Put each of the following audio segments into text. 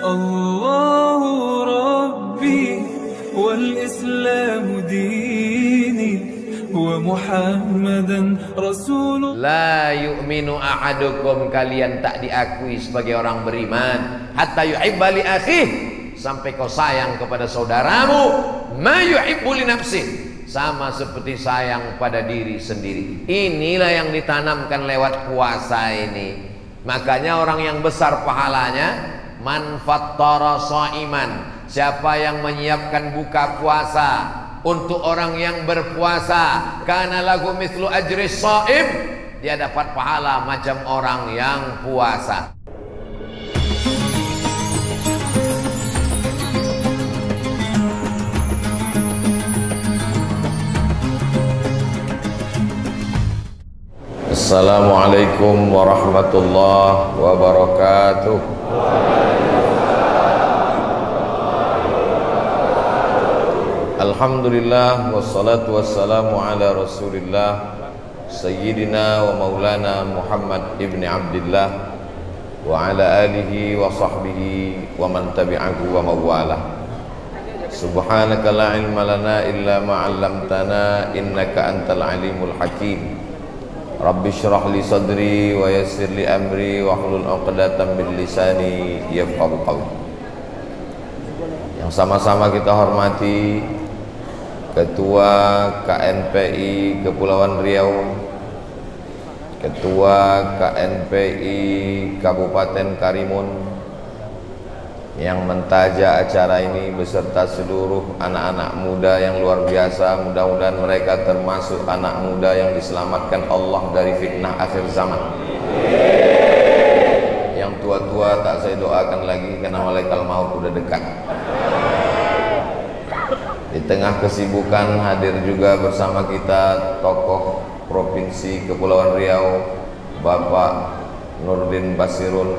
الله ربي والإسلام ديني ومحمدا رسول الله. La yu'minu ahadukum, kalian tak diakui sebagai orang beriman hatta yuhibba li akhih, sampai kau sayang kepada saudaramu ma yuhibbu li nafsih, sama seperti sayang pada diri sendiri. Inilah yang ditanamkan lewat puasa ini. Makanya orang yang besar pahalanya, man fattara shaiman, siapa yang menyiapkan buka puasa untuk orang yang berpuasa, kana lahu mithlu ajri shaim, dia dapat pahala macam orang yang puasa. Assalamualaikum warahmatullahi wabarakatuh. Alhamdulillah wassalatu wassalamu ala Rasulillah Sayyidina wa maulana Muhammad ibn Abdillah wa ala alihi wa sahbihi wa man tabi'ahu wa mawalah. Subhanaka la ilma lana illa ma 'allamtana innaka antal alimul hakim. Rabbi syrah li sadri wa yassir li amri wa hlul 'uqdatam min lisani yafqahu qawli. Yang sama-sama kita hormati Ketua KNPI Kepulauan Riau, Ketua KNPI Kabupaten Karimun, yang mentaja acara ini beserta seluruh anak-anak muda yang luar biasa. Mudah-mudahan mereka termasuk anak muda yang diselamatkan Allah dari fitnah akhir zaman. Yang tua-tua tak saya doakan lagi karena malaikat maut sudah dekat. Di tengah kesibukan hadir juga bersama kita tokoh Provinsi Kepulauan Riau, Bapak Nurdin Basirun,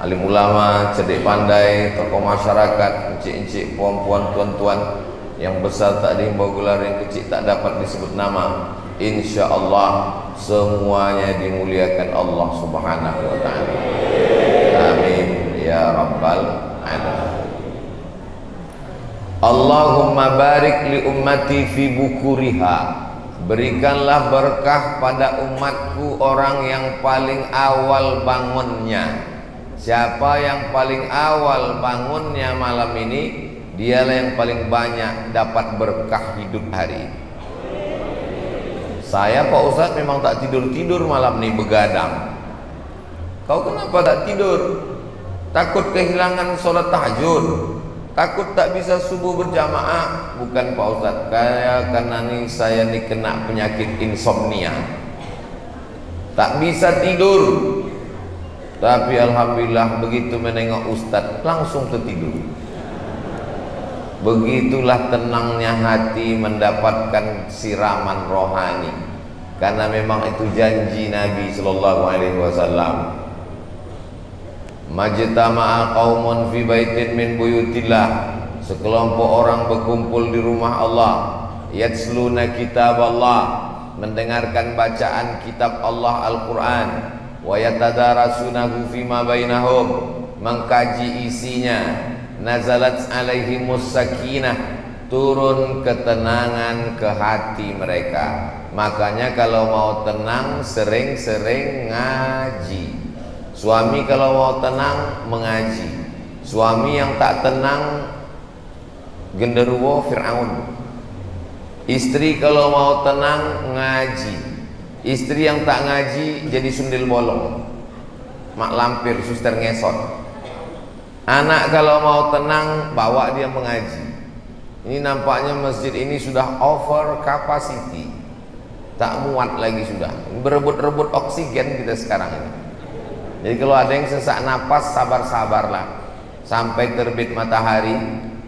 alim ulama, cerdik pandai, tokoh masyarakat, encik-encik, puan-puan, tuan-tuan, yang besar tak dihimbau gelar, yang kecil tak dapat disebut nama. Insya Allah semuanya dimuliakan Allah Subhanahu wa ta'ala. Amin ya rabbal alamin. Allahumma barik li ummati fi bukuriha, berikanlah berkah pada umatku orang yang paling awal bangunnya. Siapa yang paling awal bangunnya malam ini, dialah yang paling banyak dapat berkah hidup hari. Saya Pak Ustadz memang tak tidur-tidur malam ini, begadang. Kau kenapa tak tidur? Takut kehilangan sholat tahajud? Takut tak bisa subuh berjamaah? Bukan Pak Ustadz, karena saya ini kena penyakit insomnia, tak bisa tidur. Tapi alhamdulillah begitu menengok Ustadz langsung tertidur. Begitulah tenangnya hati mendapatkan siraman rohani, karena memang itu janji Nabi sallallahu alaihi wasallam. Majtama'a qaumun fi baitin min buyutillah, sekelompok orang berkumpul di rumah Allah, yatsluna kitab Allah, mendengarkan bacaan kitab Allah Al-Quran, wa yatadarasunahu fima bainahum, mengkaji isinya. Nazalat alaihimus sakinah, turun ketenangan ke hati mereka. Makanya kalau mau tenang sering-sering ngaji. Suami kalau mau tenang mengaji. Suami yang tak tenang genderuwo Fir'aun. Istri kalau mau tenang ngaji. Istri yang tak ngaji jadi sundel bolong, mak lampir, suster ngesot. Anak kalau mau tenang bawa dia mengaji. Ini nampaknya masjid ini sudah over capacity, tak muat lagi sudah, berebut-rebut oksigen kita sekarang ini. Jadi kalau ada yang sesak napas, sabar-sabarlah sampai terbit matahari.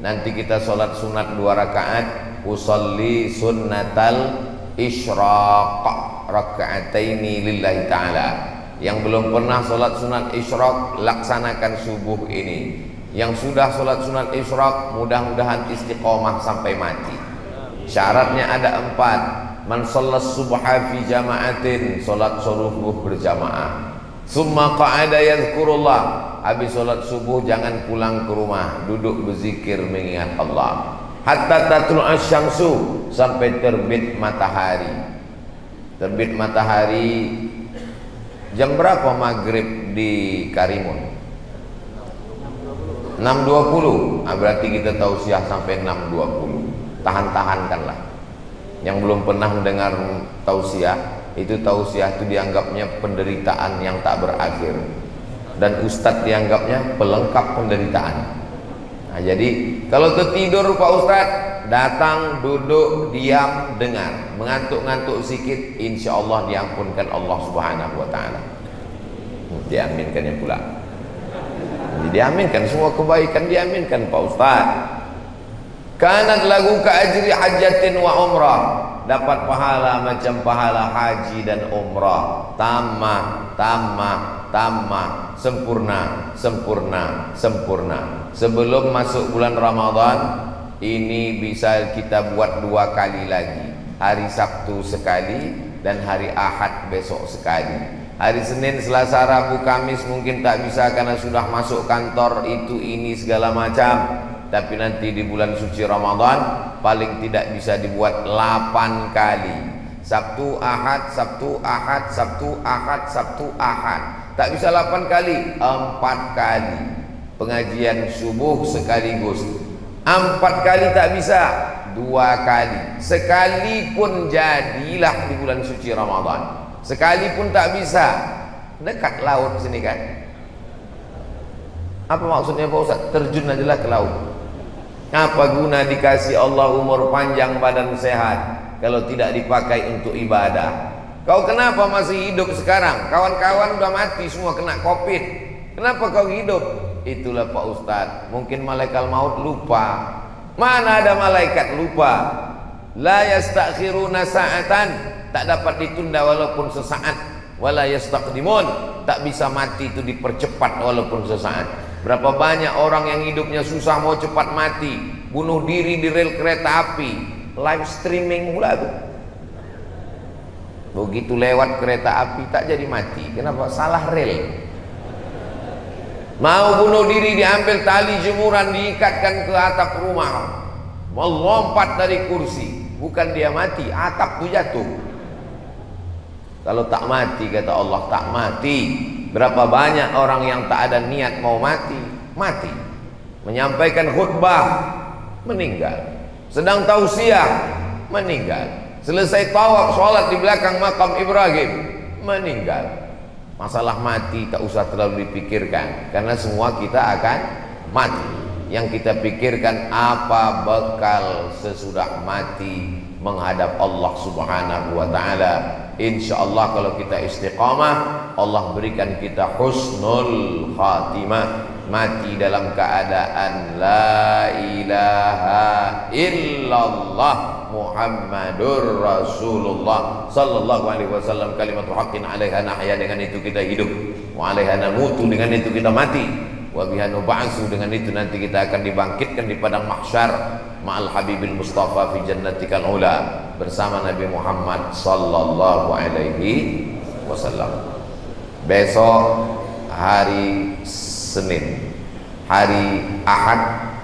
Nanti kita sholat sunat 2 rakaat, usolli sunnatal isyraq raka'ataini lillahi ta'ala. Yang belum pernah sholat sunat isyraq, laksanakan subuh ini. Yang sudah sholat sunat isyraq, mudah-mudahan istiqomah sampai mati. Syaratnya ada 4. Man shollas subha fi jama'atin, sholat subuh berjamaah. Summa qa'ada yadhkurullah, habis sholat subuh jangan pulang ke rumah, duduk berzikir mengingat Allah. Hatta tatlul asyamsu, sampai terbit matahari. Terbit matahari jam berapa maghrib di Karimun? 6.20. Berarti kita tausiah sampai 6.20. Tahan-tahankanlah. Yang belum pernah mendengar tausiah, itu tausiah itu dianggapnya penderitaan yang tak berakhir, dan ustadz dianggapnya pelengkap penderitaan. Nah, jadi kalau tertidur Pak Ustadz, datang, duduk, diam, dengar. Mengantuk-ngantuk sikit, insya Allah diampunkan Allah Subhanahu wa Ta'ala. Diaminkannya pula. Diaminkan semua kebaikan, diaminkan Pak Ustadz. Kanat lagu ka ajri hajatin wa umrah, dapat pahala macam pahala haji dan umrah. Tamah, tamah, tamah, sempurna, sempurna, sempurna. Sebelum masuk bulan Ramadan ini bisa kita buat 2 kali lagi. Hari Sabtu sekali dan hari Ahad besok sekali. Hari Senin, Selasa, Rabu, Kamis mungkin tak bisa karena sudah masuk kantor itu ini segala macam. Tapi nanti di bulan suci Ramadan paling tidak bisa dibuat 8 kali. Sabtu, Ahad, Sabtu, Ahad, Sabtu, Ahad, Sabtu, Ahad. Tak bisa 8 kali, 4 kali. Pengajian subuh sekaligus. 4 kali tak bisa, 2 kali. Sekali pun jadilah di bulan suci Ramadan. Sekali pun tak bisa. Dekat laut sini kan. Apa maksudnya Pak Ustaz? Terjun ajalah ke laut. Apa guna dikasih Allah umur panjang, badan sehat, kalau tidak dipakai untuk ibadah? Kau kenapa masih hidup sekarang? Kawan-kawan udah mati semua kena COVID. Kenapa kau hidup? Itulah Pak Ustadz, mungkin malaikat maut lupa. Mana ada malaikat lupa? La yastakhiruna sa'atan, tak dapat ditunda walaupun sesaat. Wala yastaqdimun, tak bisa mati itu dipercepat walaupun sesaat. Berapa banyak orang yang hidupnya susah mau cepat mati, bunuh diri di rel kereta api, live streaming pula tuh. Begitu lewat kereta api tak jadi mati. Kenapa? Salah rel. Mau bunuh diri diambil tali jemuran diikatkan ke atap rumah, melompat dari kursi, bukan dia mati, atap tuh jatuh. Kalau tak mati, kata Allah, tak mati. Berapa banyak orang yang tak ada niat mau mati, mati. Menyampaikan khutbah, meninggal. Sedang tausiah, meninggal. Selesai tawaf sholat di belakang makam Ibrahim, meninggal. Masalah mati tak usah terlalu dipikirkan, karena semua kita akan mati. Yang kita pikirkan apa bekal sesudah mati menghadap Allah Subhanahu wa Ta'ala. Insya Allah kalau kita istiqamah, Allah berikan kita husnul khatimah, mati dalam keadaan la ilaha illallah Muhammadur Rasulullah sallallahu alaihi wasallam, kalimatul haqqin 'alaiha nahya, dengan itu kita hidup, wa 'alaiha namutu, dengan itu kita mati, wa biha nub'atsu, dengan itu nanti kita akan dibangkitkan di padang mahsyar ma'al habibil mustafa fi jannatikal ula, bersama Nabi Muhammad sallallahu alaihi wasallam. Besok hari Senin, hari Ahad,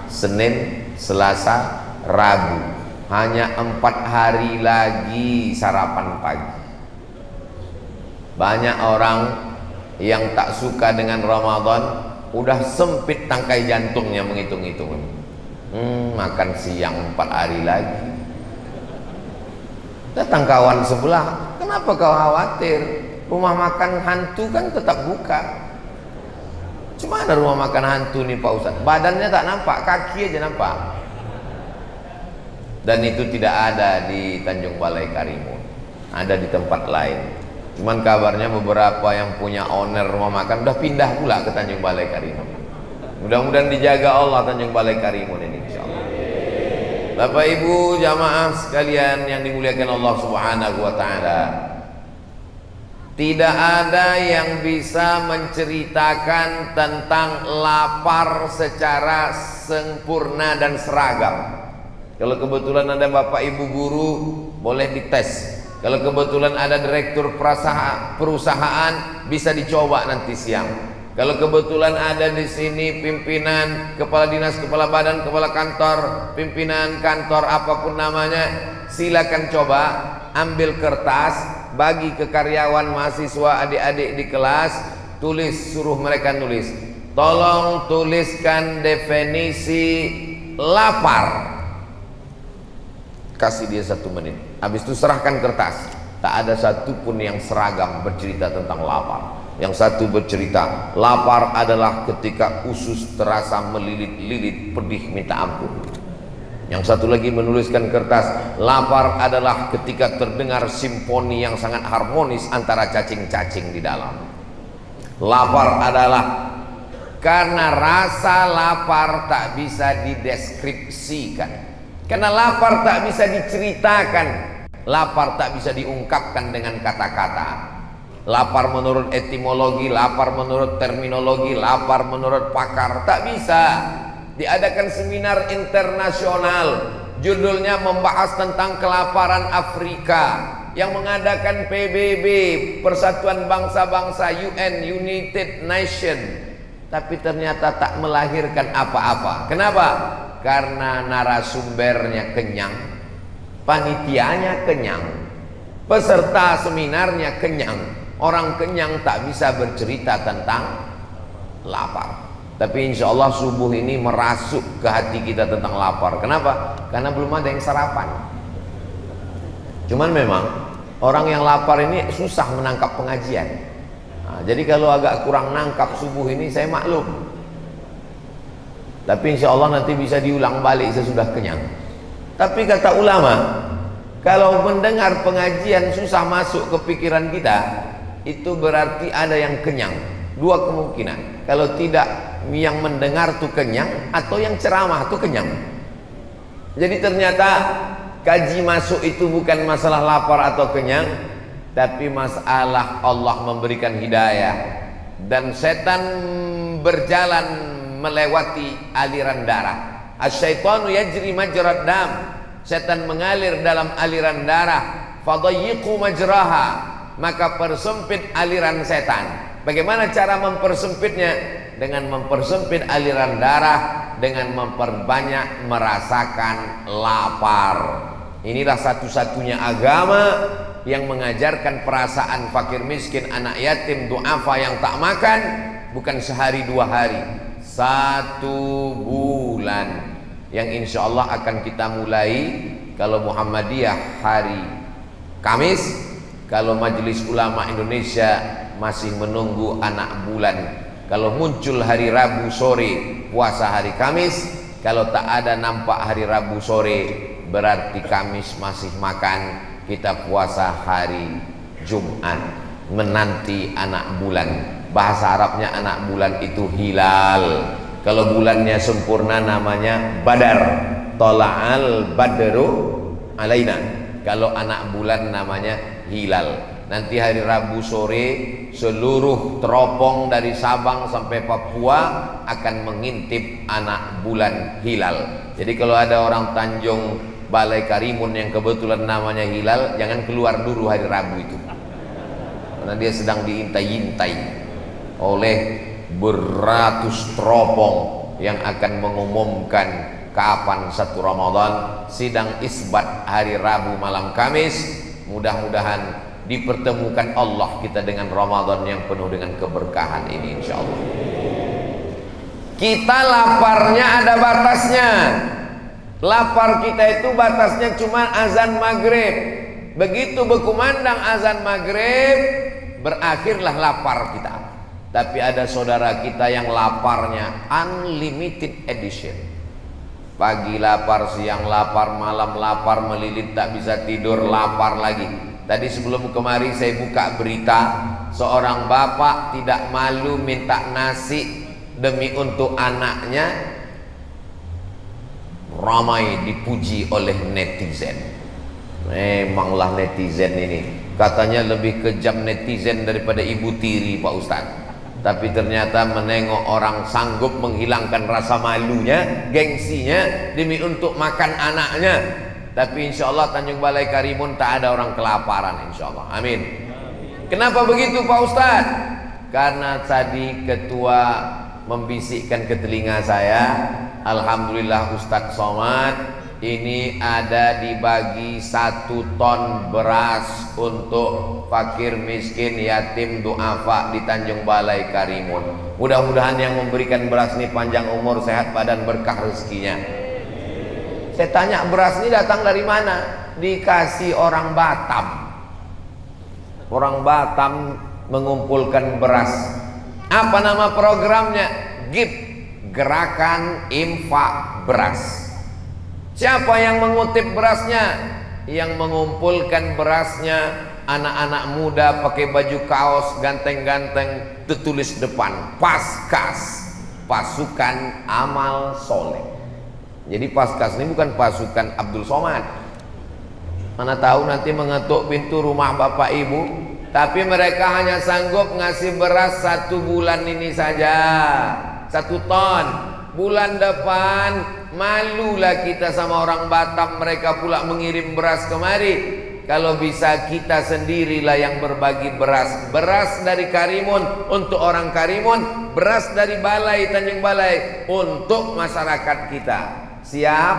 Senin, Selasa, Rabu, hanya 4 hari lagi sarapan pagi. Banyak orang yang tak suka dengan Ramadan udah sempit tangkai jantungnya menghitung-hitung. Makan siang 4 hari lagi. Datang kawan sebelah, kenapa kau khawatir? Rumah makan hantu kan tetap buka. Cuma ada rumah makan hantu nih Pak Ustadz, badannya tak nampak, kaki aja nampak. Dan itu tidak ada di Tanjung Balai Karimun, ada di tempat lain. Cuman kabarnya beberapa yang punya owner rumah makan udah pindah pula ke Tanjung Balai Karimun. Mudah-mudahan dijaga Allah Tanjung Balai Karimun ini, insyaallah. Bapak Ibu jamaah sekalian yang dimuliakan Allah Subhanahu wa Ta'ala, tidak ada yang bisa menceritakan tentang lapar secara sempurna dan seragam. Kalau kebetulan ada Bapak Ibu guru, boleh dites. Kalau kebetulan ada direktur perusahaan, bisa dicoba nanti siang. Kalau kebetulan ada di sini pimpinan, kepala dinas, kepala badan, kepala kantor, pimpinan kantor apapun namanya, silakan coba ambil kertas, bagi ke karyawan, mahasiswa, adik-adik di kelas, tulis, suruh mereka nulis. Tolong tuliskan definisi lapar. Kasih dia 1 menit. Habis itu serahkan kertas. Tak ada satupun yang seragam bercerita tentang lapar. Yang satu bercerita, lapar adalah ketika usus terasa melilit-lilit, pedih minta ampun. Yang satu lagi menuliskan kertas, lapar adalah ketika terdengar simfoni yang sangat harmonis antara cacing-cacing di dalam. Lapar adalah karena rasa lapar tak bisa dideskripsikan. Karena lapar tak bisa diceritakan, lapar tak bisa diungkapkan dengan kata-kata. Lapar menurut etimologi, lapar menurut terminologi, lapar menurut pakar, tak bisa. Diadakan seminar internasional, judulnya membahas tentang kelaparan Afrika, yang mengadakan PBB, Persatuan Bangsa-Bangsa, UN, United Nation, tapi ternyata tak melahirkan apa-apa. Kenapa? Karena narasumbernya kenyang, panitianya kenyang, peserta seminarnya kenyang. Orang kenyang tak bisa bercerita tentang lapar. Tapi insya Allah subuh ini merasuk ke hati kita tentang lapar. Kenapa? Karena belum ada yang sarapan. Cuman memang orang yang lapar ini susah menangkap pengajian. Nah, jadi kalau agak kurang nangkap subuh ini saya maklum. Tapi insya Allah nanti bisa diulang balik sesudah kenyang. Tapi kata ulama, kalau mendengar pengajian susah masuk ke pikiran kita, itu berarti ada yang kenyang. 2 kemungkinan. Kalau tidak, yang mendengar tuh kenyang, atau yang ceramah tuh kenyang. Jadi ternyata kaji masuk itu bukan masalah lapar atau kenyang, tapi masalah Allah memberikan hidayah. Dan setan berjalan melewati aliran darah. Asyaitanu yajri majrad dam. Setan mengalir dalam aliran darah. Fadayyiqu majraha. Maka persempit aliran setan. Bagaimana cara mempersempitnya? Dengan mempersempit aliran darah, dengan memperbanyak merasakan lapar. Inilah satu-satunya agama yang mengajarkan perasaan fakir miskin, anak yatim, du'afa yang tak makan, bukan sehari 2 hari, 1 bulan, yang insya Allah akan kita mulai. Kalau Muhammadiyah hari Kamis, kalau Majelis Ulama Indonesia masih menunggu anak bulan. Kalau muncul hari Rabu sore, puasa hari Kamis. Kalau tak ada nampak hari Rabu sore, berarti Kamis masih makan, kita puasa hari Jumat, menanti anak bulan. Bahasa Arabnya anak bulan itu hilal. Kalau bulannya sempurna namanya Badar. Tola'al badru alaina. Kalau anak bulan namanya hilal. Nanti hari Rabu sore seluruh teropong dari Sabang sampai Papua akan mengintip anak bulan hilal. Jadi kalau ada orang Tanjung Balai Karimun yang kebetulan namanya hilal, jangan keluar dulu hari Rabu itu, karena dia sedang diintai-intai oleh beratus teropong yang akan mengumumkan kapan 1 Ramadan. Sidang isbat hari Rabu malam Kamis. Mudah-mudahan dipertemukan Allah kita dengan Ramadan yang penuh dengan keberkahan ini insya Allah. Kita laparnya ada batasnya. Lapar kita itu batasnya cuma azan maghrib. Begitu berkumandang azan maghrib, berakhirlah lapar kita. Tapi ada saudara kita yang laparnya unlimited edition. Pagi lapar, siang lapar, malam lapar, melilit tak bisa tidur, lapar lagi. Tadi sebelum kemari saya buka berita, seorang bapak tidak malu minta nasi demi untuk anaknya, ramai dipuji oleh netizen. Memanglah netizen ini, katanya lebih kejam netizen daripada ibu tiri Pak Ustadz. Tapi ternyata menengok orang sanggup menghilangkan rasa malunya, gengsinya demi untuk makan anaknya. Tapi insya Allah Tanjung Balai Karimun tak ada orang kelaparan insya Allah. Amin. Kenapa begitu Pak Ustadz? karena tadi ketua membisikkan ke telinga saya, alhamdulillah Ustadz Somad ini ada dibagi 1 ton beras untuk fakir miskin yatim duafa di Tanjung Balai Karimun. Mudah-mudahan yang memberikan beras ini panjang umur, sehat badan, berkah rezekinya. Saya tanya, beras ini datang dari mana? Dikasih orang Batam. Orang Batam mengumpulkan beras. Apa nama programnya? GIP, Gerakan Infak Beras. Siapa yang mengutip berasnya? Yang mengumpulkan berasnya anak-anak muda pakai baju kaos ganteng-ganteng, tertulis depan Paskas, Pasukan Amal Soleh. Jadi Paskas ini bukan pasukan Abdul Somad. Mana tahu nanti mengetuk pintu rumah bapak ibu, tapi mereka hanya sanggup ngasih beras 1 bulan ini saja, 1 ton. Bulan depan malulah kita sama orang Batam, mereka pula mengirim beras kemari. Kalau bisa kita sendirilah yang berbagi beras. Beras dari Karimun untuk orang Karimun, beras dari Balai, Tanjung Balai untuk masyarakat kita. Siap?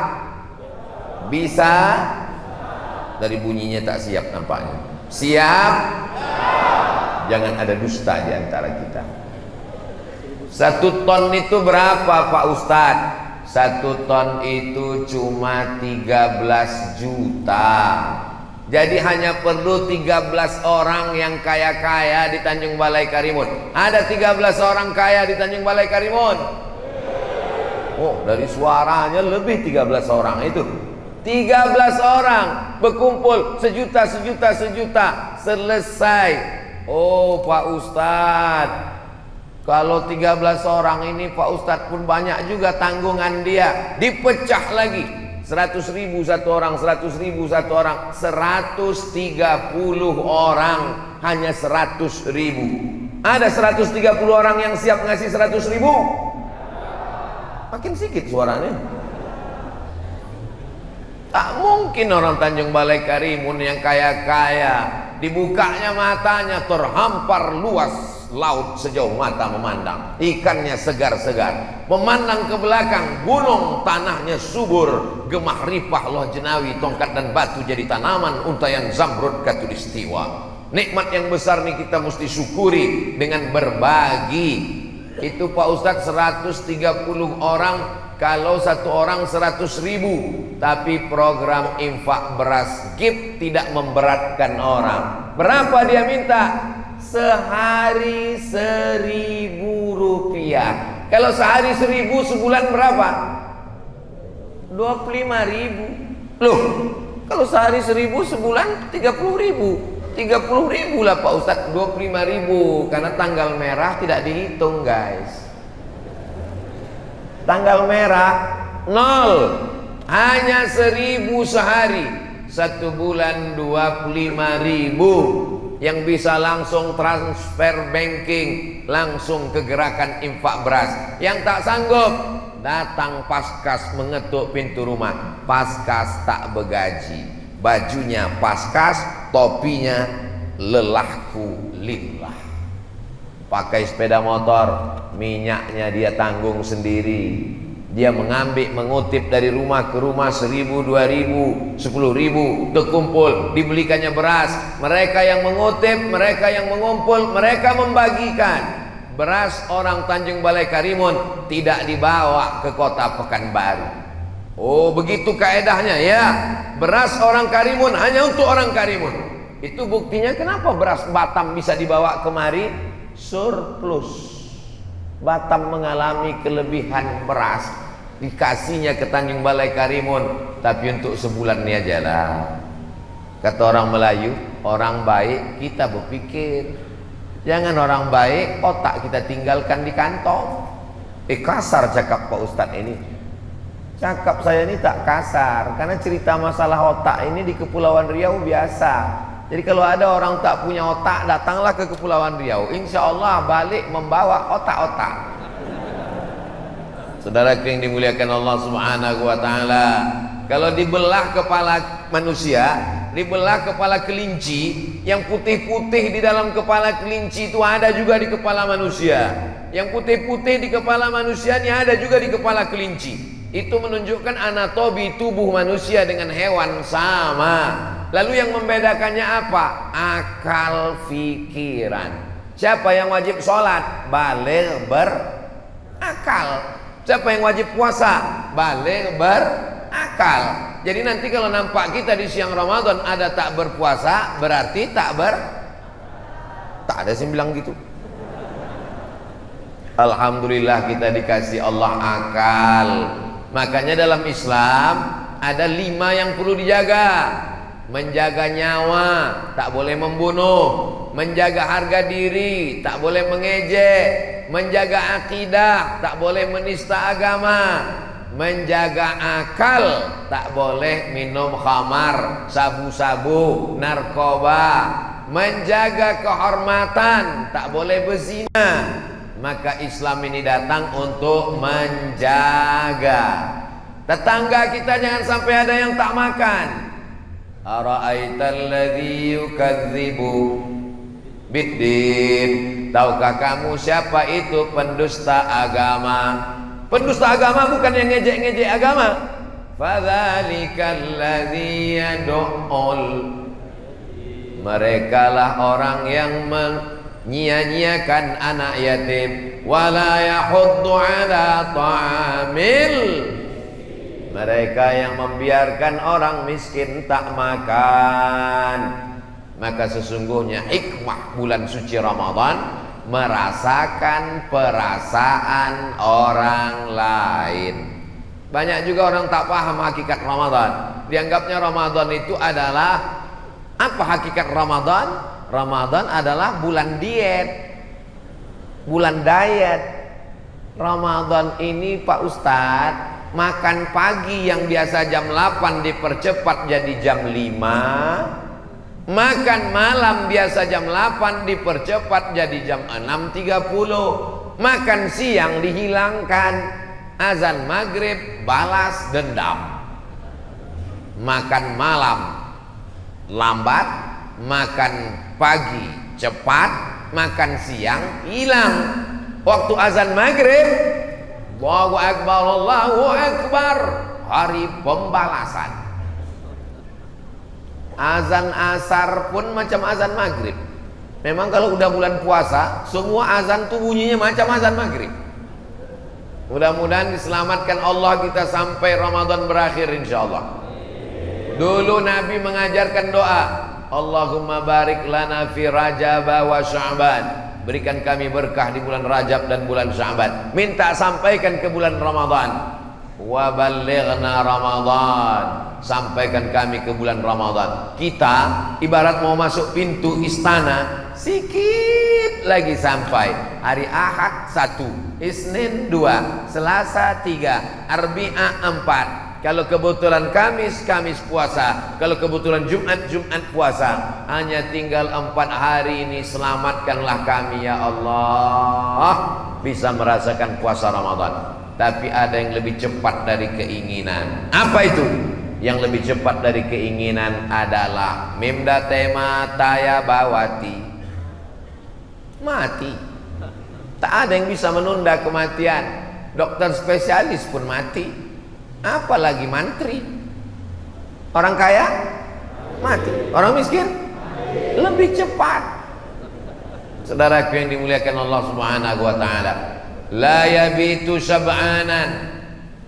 Bisa? Dari bunyinya tak siap nampaknya. Siap? Jangan ada dusta di antara kita. 1 ton itu berapa Pak Ustadz? 1 ton itu cuma 13 juta. Jadi hanya perlu 13 orang yang kaya-kaya di Tanjung Balai Karimun. Ada 13 orang kaya di Tanjung Balai Karimun? Oh, dari suaranya lebih 13 orang itu. 13 orang berkumpul sejuta, selesai. Oh Pak Ustadz, kalau 13 orang ini Pak Ustadz pun banyak juga tanggungan dia. Dipecah lagi, 100.000 1 orang, 100.000 1 orang, 130 orang hanya 100.000. Ada 130 orang yang siap ngasih 100.000? Makin sedikit suaranya. Tak mungkin orang Tanjung Balai Karimun yang kaya-kaya dibukanya matanya terhampar luas laut sejauh mata memandang, ikannya segar-segar, memandang ke belakang gunung tanahnya subur, gemah ripah loh jenawi, tongkat dan batu jadi tanaman, untayan zamrud katulistiwa. Nikmat yang besar nih kita mesti syukuri dengan berbagi. Itu Pak Ustadz 130 orang, kalau 1 orang 100.000. Tapi program infak beras GIP tidak memberatkan orang. Berapa dia minta? Sehari 1.000 rupiah. Kalau sehari 1.000, sebulan berapa? 25.000. Loh, kalau sehari 1.000, sebulan 30.000. 30.000 lah Pak Ustadz, 25.000. Karena tanggal merah tidak dihitung guys. Tanggal merah 0. Hanya 1.000 sehari. 1 bulan 25.000. Yang bisa langsung transfer banking, langsung ke gerakan infak beras. Yang tak sanggup, datang Paskas mengetuk pintu rumah. Paskas tak begaji, bajunya Paskas, topinya lelahku lillah. Pakai sepeda motor, minyaknya dia tanggung sendiri. Dia mengambil, mengutip dari rumah ke rumah 1.000, 2.000, 10.000 terkumpul, dibelikannya beras. Mereka yang mengutip, mereka yang mengumpul, mereka membagikan. Beras orang Tanjung Balai Karimun tidak dibawa ke kota Pekanbaru. Oh begitu kaedahnya ya. Beras orang Karimun hanya untuk orang Karimun. Itu buktinya kenapa beras Batam bisa dibawa kemari surplus. Batam mengalami kelebihan beras, dikasihnya ke Tanjung Balai Karimun, tapi untuk sebulan ini aja lah. Kata orang Melayu, orang baik kita berpikir, jangan orang baik otak kita tinggalkan di kantong. Kasar cakap Pak Ustadz ini. Cakap saya ini tak kasar, karena cerita masalah otak ini di Kepulauan Riau biasa. Jadi kalau ada orang tak punya otak, datanglah ke Kepulauan Riau. Insya Allah balik membawa otak-otak. Saudaraku yang dimuliakan Allah Subhanahu wa taala, kalau dibelah kepala manusia, dibelah kepala kelinci, yang putih-putih di dalam kepala kelinci itu ada juga di kepala manusia. Yang putih-putih di kepala manusia ini ada juga di kepala kelinci. Itu menunjukkan anatomi tubuh manusia dengan hewan sama. Lalu yang membedakannya apa? Akal pikiran. Siapa yang wajib sholat? Baligh berakal. Siapa yang wajib puasa? Baligh berakal. Jadi nanti kalau nampak kita di siang Ramadan ada tak berpuasa, berarti tak ada yang bilang gitu. Alhamdulillah kita dikasih Allah akal. Makanya dalam Islam ada 5 yang perlu dijaga. Menjaga nyawa, tak boleh membunuh. Menjaga harga diri, tak boleh mengejek. Menjaga akidah, tak boleh menista agama. Menjaga akal, tak boleh minum khamar, sabu-sabu, narkoba. Menjaga kehormatan, tak boleh berzina. Maka Islam ini datang untuk menjaga. Tetangga kita jangan sampai ada yang tak makan. Ara'aital ladzi yukadzibu biddin. Tahukah kamu siapa itu pendusta agama? Pendusta agama bukan yang ngejek-ngejek agama. Fadzalikal ladzi yad'ul. Merekalah orang yang menyia-nyiakan anak yatim, wala yahuddu ala ta'amil. Mereka yang membiarkan orang miskin tak makan. Maka sesungguhnya hikmah bulan suci Ramadan merasakan perasaan orang lain. Banyak juga orang tak paham hakikat Ramadan. Dianggapnya Ramadan itu adalah apa hakikat Ramadan? Ramadan adalah bulan diet, bulan diet. Ramadan ini Pak Ustadz, makan pagi yang biasa jam 8 dipercepat jadi jam 5. Makan malam biasa jam 8 dipercepat jadi jam 6.30. Makan siang dihilangkan. Azan maghrib balas dendam. Makan malam lambat, makan pagi cepat, makan siang hilang. Waktu azan maghrib, Allahu Akbar, Allahu Akbar, hari pembalasan. Azan asar pun macam azan maghrib. Memang kalau udah bulan puasa, semua azan tuh bunyinya macam azan maghrib. Mudah-mudahan diselamatkan Allah kita sampai Ramadan berakhir insyaallah. Dulu Nabi mengajarkan doa, Allahumma barik lana fi Rajab wa Sya'ban. Berikan kami berkah di bulan Rajab dan bulan Sya'ban. Minta sampaikan ke bulan Ramadan. Wa ballighna Ramadan. Sampaikan kami ke bulan Ramadan. Kita ibarat mau masuk pintu istana, sikit lagi sampai. Hari Ahad 1, Isnin 2, Selasa 3, Arbi'a 4. Kalau kebetulan Kamis, Kamis puasa. Kalau kebetulan Jumat, Jumat puasa. Hanya tinggal 4 hari ini. Selamatkanlah kami ya Allah, bisa merasakan puasa Ramadan. Tapi ada yang lebih cepat dari keinginan. Apa itu? Yang lebih cepat dari keinginan adalah Mimda tema taya bawati. Mati. Tak ada yang bisa menunda kematian. Dokter spesialis pun mati. Apalagi mantri. Orang kaya mati, orang miskin lebih cepat. Saudaraku yang dimuliakan Allah Subhanahu wa taala, la yabitu sab'anan.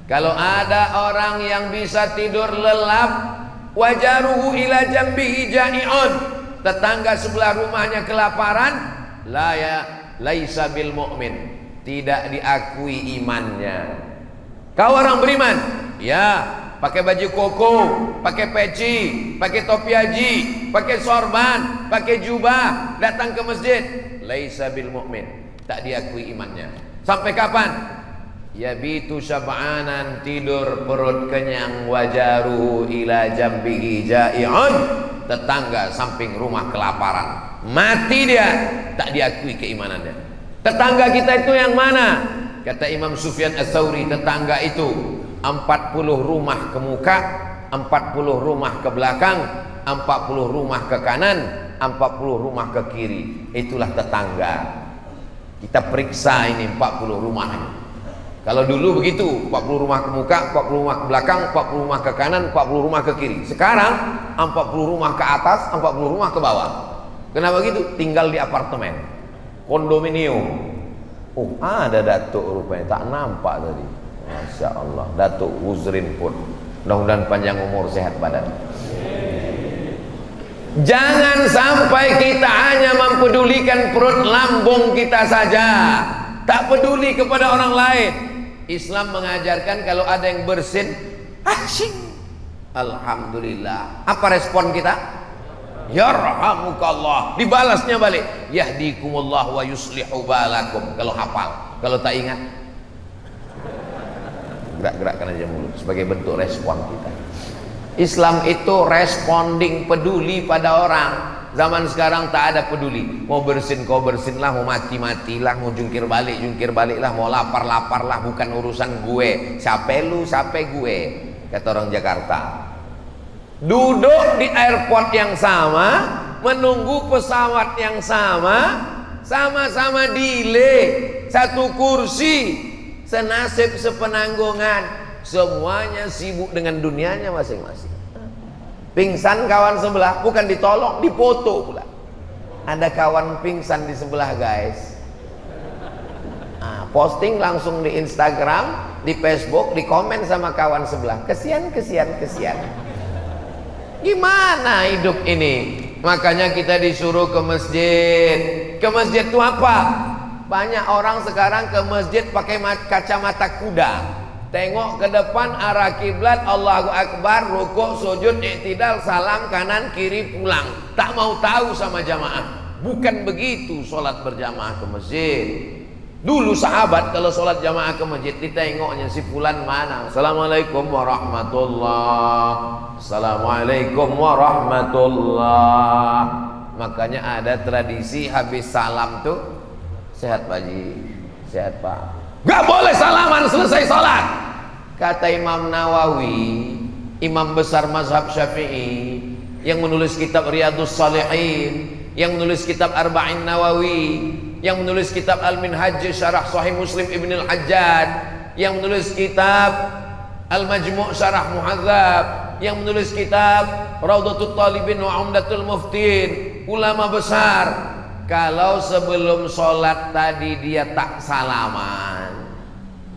Kalau ada orang yang bisa tidur lelap, wajaruhu ila jambihi ja'iun, tetangga sebelah rumahnya kelaparan, laisa bil mu'min, tidak diakui imannya. Kau orang beriman, ya, pakai baju koko, pakai peci, pakai topi haji, pakai sorban, pakai jubah, datang ke masjid, laisa bil mu'min, tak diakui imannya. Sampai kapan? Yabitu sab'anan, tidur perut kenyang, wajaruhu ila jambihi ja'iun, tetangga samping rumah kelaparan, mati dia, tak diakui keimanannya. Tetangga kita itu yang mana? Kata Imam Sufyan Ats-Tsauri, tetangga itu 40 rumah ke muka, 40 rumah ke belakang, 40 rumah ke kanan, 40 rumah ke kiri. Itulah tetangga. Kita periksa ini 40 rumah. Kalau dulu begitu, 40 rumah ke muka, 40 rumah ke belakang, 40 rumah ke kanan, 40 rumah ke kiri. Sekarang 40 rumah ke atas, 40 rumah ke bawah. Kenapa gitu? Tinggal di apartemen, kondominium. Oh, ada Datuk rupanya, tak nampak tadi. Masya Allah, Datuk Uzrin pun. Mudah-mudahan panjang umur, sehat badan. Jangan sampai kita hanya mempedulikan perut lambung kita saja, tak peduli kepada orang lain. Islam mengajarkan kalau ada yang bersin, asyik, alhamdulillah. Apa respon kita? Yarhamukallah. Dibalasnya balik, yahdikumullah wa yuslihu balakum. Kalau hafal, kalau tak ingat, gerak-gerakkan aja mulut sebagai bentuk respon kita. Islam itu responding, peduli pada orang. Zaman sekarang tak ada peduli. Mau bersin kau bersinlah, mau mati-matilah, mau jungkir baliklah, mau lapar-laparlah, bukan urusan gue. Siapa lu, siapa gue, kata orang Jakarta. Duduk di airport yang sama, menunggu pesawat yang sama, sama-sama delay, satu kursi, senasib sepenanggungan. Semuanya sibuk dengan dunianya masing-masing. Pingsan kawan sebelah, bukan ditolong, dipoto pula. Ada kawan pingsan di sebelah, guys. Nah, posting langsung di Instagram, di Facebook, di komen sama kawan sebelah. Kesian. Gimana hidup ini? Makanya kita disuruh ke masjid. Ke masjid itu apa? Banyak orang sekarang ke masjid pakai kacamata kuda. Tengok ke depan, arah kiblat, Allahu Akbar, rukuk, sujud, i'tidal, salam, kanan, kiri, pulang. Tak mau tahu sama jamaah. Bukan begitu sholat berjamaah ke masjid. Dulu sahabat kalau sholat jamaah ke masjid, ditengoknya si fulan mana. Assalamualaikum warahmatullah. Assalamualaikum warahmatullah. Makanya ada tradisi habis salam tuh, sehat Pak Haji, sehat Pak. Gak boleh salaman selesai sholat. Kata Imam Nawawi, imam besar mazhab Syafi'i, yang menulis kitab Riyadhus Shalihin, yang menulis kitab Arba'in Nawawi, yang menulis kitab Al-Minhaj Syarah Sahih Muslim Ibn Al-Hajjaj, yang menulis kitab Al-Majmu' Syarah Muhadzab, yang menulis kitab Raudhatul Talibin wa Umdatul Muftin, ulama besar. Kalau sebelum sholat tadi dia tak salaman,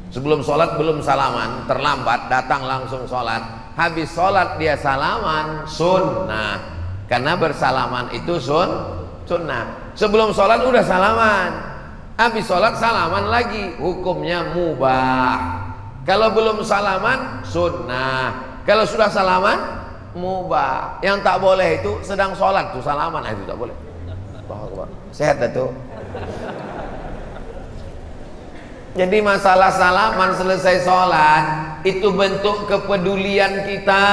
sebelum sholat belum salaman, terlambat, datang langsung sholat, habis sholat dia salaman, sunnah. Karena bersalaman itu sunnah. Sebelum sholat udah salaman, habis sholat salaman lagi, hukumnya mubah. Kalau belum salaman, sunnah. Kalau sudah salaman, mubah. Yang tak boleh itu sedang sholat tuh salaman, itu tak boleh. Sehat itu. Jadi masalah salaman selesai sholat itu bentuk kepedulian kita.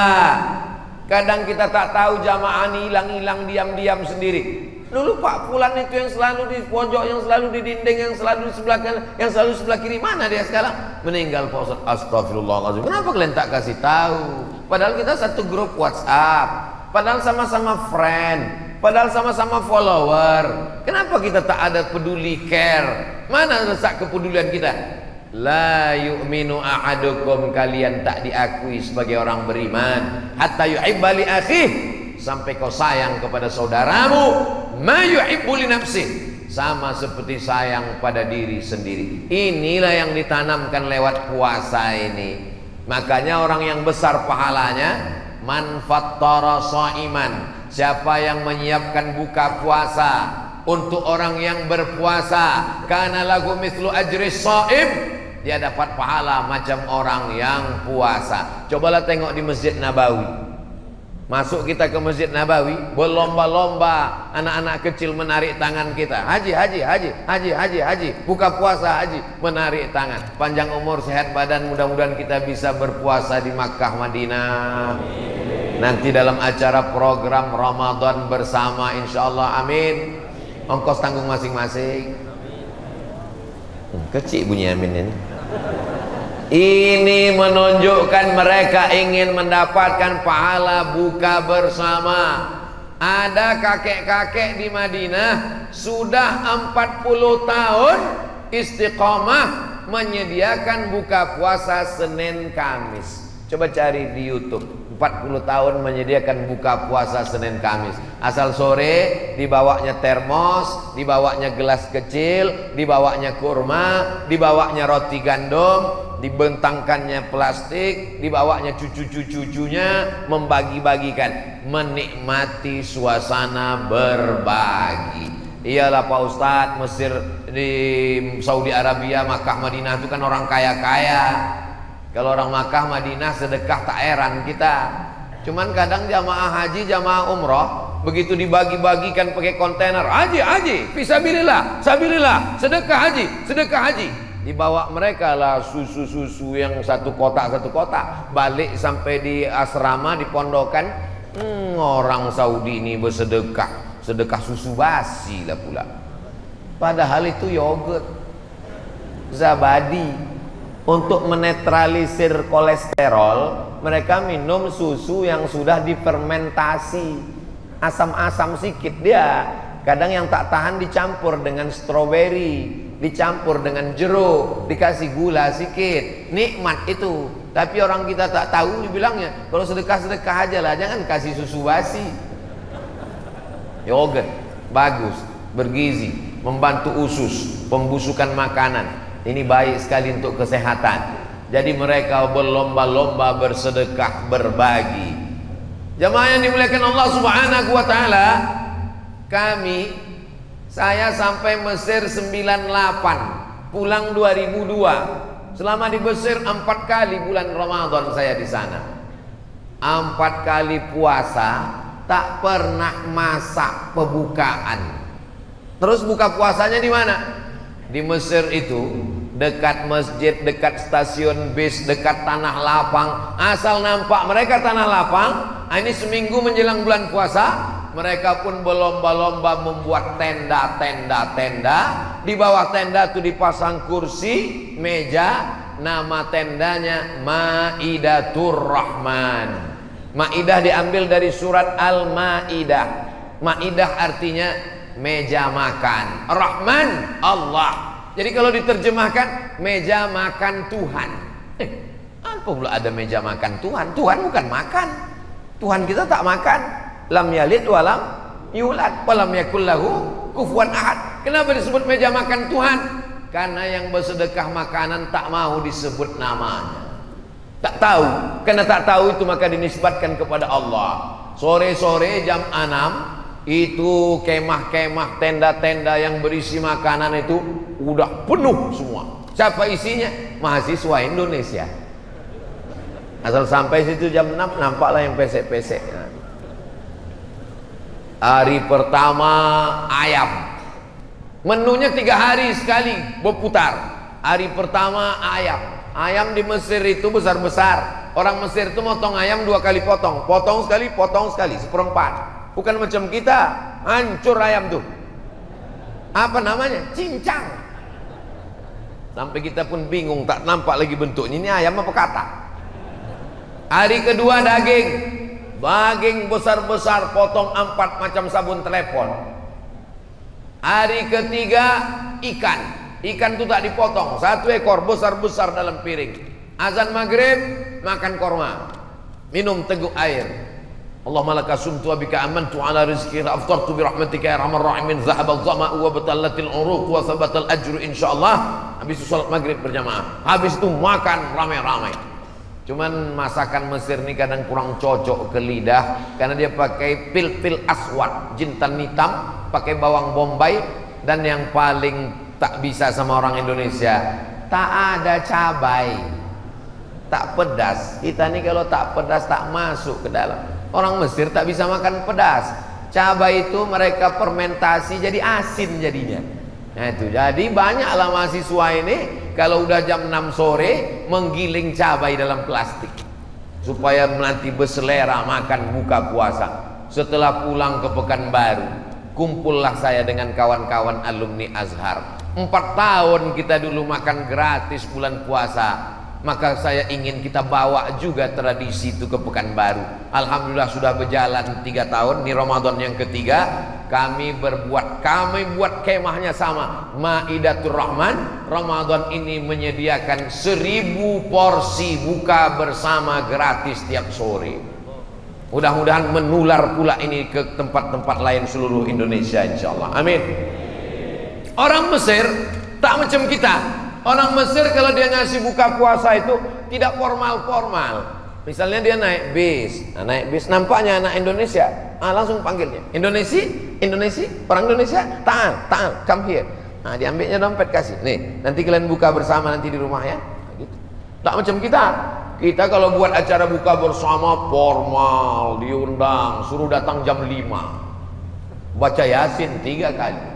Kadang kita tak tahu jamaah ini hilang-hilang diam-diam sendiri. Dulu Pak Fulan itu yang selalu di pojok, yang selalu di dinding, yang selalu di sebelah kanan, yang selalu di sebelah kiri, mana dia sekarang? Meninggal Pak Ustaz. Astagfirullahaladzim. Kenapa kalian tak kasih tahu? Padahal kita satu grup WhatsApp, padahal sama-sama friend, padahal sama-sama follower. Kenapa kita tak ada peduli, care? Mana letak kepedulian kita? La yu'minu ahadukum, kalian tak diakui sebagai orang beriman hatta yuhibba li akhih, sampai kau sayang kepada saudaramu ma yuhibbu li nafsih, sama seperti sayang pada diri sendiri. Inilah yang ditanamkan lewat puasa ini. Makanya orang yang besar pahalanya, man fattara shaiman, siapa yang menyiapkan buka puasa untuk orang yang berpuasa, kana lagu mithlu ajri shaim, dia dapat pahala macam orang yang puasa. Cobalah tengok di Masjid Nabawi. Masuk kita ke Masjid Nabawi, berlomba-lomba anak-anak kecil menarik tangan kita. Haji, haji, haji, haji, haji, haji, buka puasa haji, menarik tangan. Panjang umur, sehat badan, mudah-mudahan kita bisa berpuasa di Makkah, Madinah. Nanti dalam acara program Ramadan bersama, insya Allah, amin. Ongkos tanggung masing-masing. Kecil bunyi amin ini. Ini menunjukkan mereka ingin mendapatkan pahala buka bersama. Ada kakek-kakek di Madinah sudah 40 tahun istiqomah menyediakan buka puasa Senin Kamis. Coba cari di YouTube, 40 tahun menyediakan buka puasa Senin Kamis. Asal sore dibawanya termos, dibawanya gelas kecil, dibawanya kurma, dibawanya roti gandum, dibentangkannya plastik, dibawanya cucu-cucunya, membagi-bagikan, menikmati suasana berbagi. Iyalah Pak Ustadz, Mesir, di Saudi Arabia, Makkah, Madinah itu kan orang kaya-kaya. Kalau orang Makkah, Madinah sedekah tak heran kita. Cuman kadang jamaah haji, jamaah umroh begitu dibagi-bagikan pakai kontainer, haji, fisabilillah, sabilillah, sedekah haji. Dibawa mereka lah susu-susu yang satu kotak, balik sampai di asrama, di pondokan. Orang Saudi ini sedekah susu basi lah pula. Padahal itu yogurt, zabadi. Untuk menetralisir kolesterol, mereka minum susu yang sudah difermentasi, asam-asam sikit dia. Kadang yang tak tahan dicampur dengan stroberi, dicampur dengan jeruk, dikasih gula sikit, nikmat itu. Tapi orang kita tak tahu, dibilangnya kalau sedekah aja lah, jangan kasih susu basi. Yogurt bagus, bergizi, membantu usus, pembusukan makanan. Ini baik sekali untuk kesehatan. Jadi mereka berlomba-lomba bersedekah, berbagi. Jamaah yang dimuliakan Allah Subhanahu wa taala, saya sampai Mesir 98, pulang 2002. Selama di Mesir 4 kali bulan Ramadan saya di sana. 4 kali puasa, tak pernah masak pembukaan. Terus buka puasanya di mana? Di Mesir itu, dekat masjid, dekat stasiun bis, dekat tanah lapang. Asal nampak mereka tanah lapang, ini seminggu menjelang bulan puasa, mereka pun berlomba-lomba membuat tenda. Di bawah tenda itu dipasang kursi, meja, nama tendanya Maidatur Rahman. Maidah diambil dari surat Al-Maidah. Maidah artinya meja makan, Rahman Allah. Jadi kalau diterjemahkan meja makan Tuhan. Apa pula ada meja makan Tuhan? Tuhan bukan makan. Tuhan kita tak makan. Lam yalid walam yulad walam yakul lahu kufuwan ahad. Kenapa disebut meja makan Tuhan? Karena yang bersedekah makanan tak mau disebut namanya. Tak tahu. Karena tak tahu itu maka dinisbatkan kepada Allah. Sore-sore jam 6 itu kemah-kemah, tenda-tenda yang berisi makanan itu udah penuh semua. Siapa isinya? Mahasiswa Indonesia. Asal sampai situ jam 6 nampaklah yang pesek-pesek. Hari pertama ayam, menunya 3 hari sekali berputar. Hari pertama ayam di Mesir itu besar-besar. Orang Mesir itu motong ayam 2 kali potong sekali, seperempat. Bukan macam kita, hancur ayam tuh. Apa namanya? Cincang. Sampai kita pun bingung, tak nampak lagi bentuknya. Ini ayam apa kata? Hari kedua daging besar-besar, potong 4 macam sabun telepon. Hari ketiga ikan itu tak dipotong, 1 ekor besar-besar dalam piring. Azan maghrib makan korma, minum teguk air. Allahumma laka sumtu wa bika amantu ala rizqi aftartu bi rahmatika ya arhamar rahimin, zahaba dhama'u wa batallatil uruq wa thabatal ajru insyaallah. Habis salat maghrib berjamaah, habis itu makan ramai-ramai. Cuman masakan Mesir ini kadang kurang cocok ke lidah karena dia pakai pil aswad, jintan hitam, pakai bawang bombay, dan yang paling tak bisa sama orang Indonesia, tak ada cabai, tak pedas. Kita nih kalau tak pedas tak masuk ke dalam. Orang Mesir tak bisa makan pedas. Cabai itu mereka fermentasi jadi asin jadinya. Nah itu, jadi banyaklah mahasiswa ini kalau udah jam 6 sore menggiling cabai dalam plastik supaya nanti berselera makan buka puasa. Setelah pulang ke Pekanbaru, kumpullah saya dengan kawan-kawan alumni Azhar. 4 tahun kita dulu makan gratis bulan puasa. Maka saya ingin kita bawa juga tradisi itu ke Pekanbaru. Alhamdulillah sudah berjalan 3 tahun. Ini Ramadan yang ketiga. Kami buat kemahnya sama, Maidatur Rahman. Ramadan ini menyediakan 1000 porsi buka bersama gratis tiap sore. Mudah-mudahan menular pula ini ke tempat-tempat lain seluruh Indonesia, insyaallah. Amin. Orang Mesir tak macam kita. Orang Mesir kalau dia ngasih buka puasa itu tidak formal-formal. Misalnya dia naik bis, nampaknya anak Indonesia, langsung panggilnya, Indonesia, orang Indonesia, ta'al, come here. Diambilnya dompet, kasih, nih, nanti kalian buka bersama nanti di rumah ya. Gitu. Tak macam kita. Kita kalau buat acara buka bersama formal, diundang, suruh datang jam 5, baca Yasin 3 kali.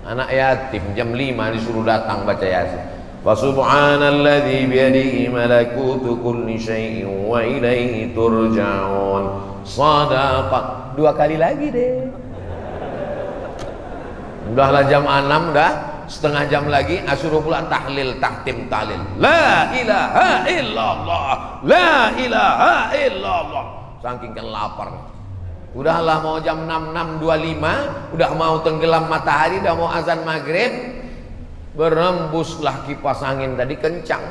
Anak yatim jam 5 disuruh datang baca Yasin. Fa subhanalladzi biyadihi malakutu kulli syai'in wa ilaihi turja'un. Shadaqah. 2 kali lagi deh. Udahlah jam 6 dah, setengah jam lagi suruh pula tahlil, tahtim tahlil. La ilaha illallah, la ilaha illallah. Saking kan lapar. Udahlah mau jam 6.25, udah mau tenggelam matahari, udah mau azan maghrib, berembuslah kipas angin tadi kencang,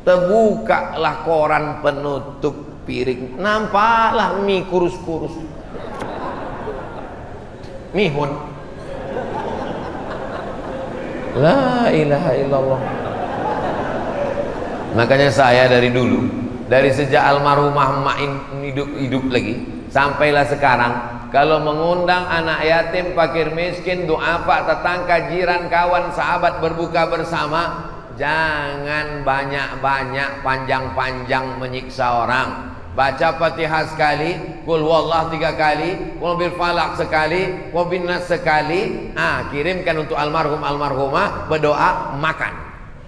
terbukalah koran penutup piring, nampaklah mie kurus-kurus, mihun. La ilaha illallah. Makanya saya dari dulu, dari sejak almarhumah Main hidup lagi sampailah sekarang, kalau mengundang anak yatim, fakir miskin, doa pak, tetangga, jiran, kawan, sahabat berbuka bersama, jangan banyak-banyak, panjang-panjang menyiksa orang. Baca Fatihah sekali, Qul Huwallah 3 kali, Qul bil Falaq sekali, Qul bin Nas sekali. Kirimkan untuk almarhumah, berdoa, makan.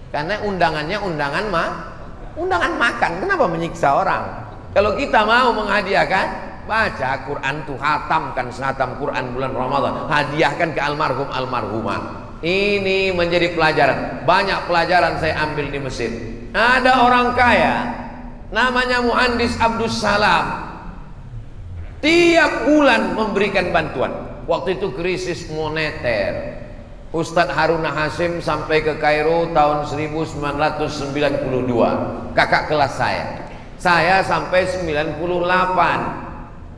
Karena undangannya undangan makan. Kenapa menyiksa orang? Kalau kita mau menghadiahkan, baca Quran tuh, hatamkan sehatam Quran bulan Ramadan, hadiahkan ke almarhumah. Ini menjadi pelajaran. Banyak pelajaran saya ambil di Mesir. Ada orang kaya namanya Muhandis Abdus Salam, tiap bulan memberikan bantuan. Waktu itu krisis moneter. Ustadz Haruna Hasim sampai ke Kairo tahun 1992, kakak kelas saya sampai 98.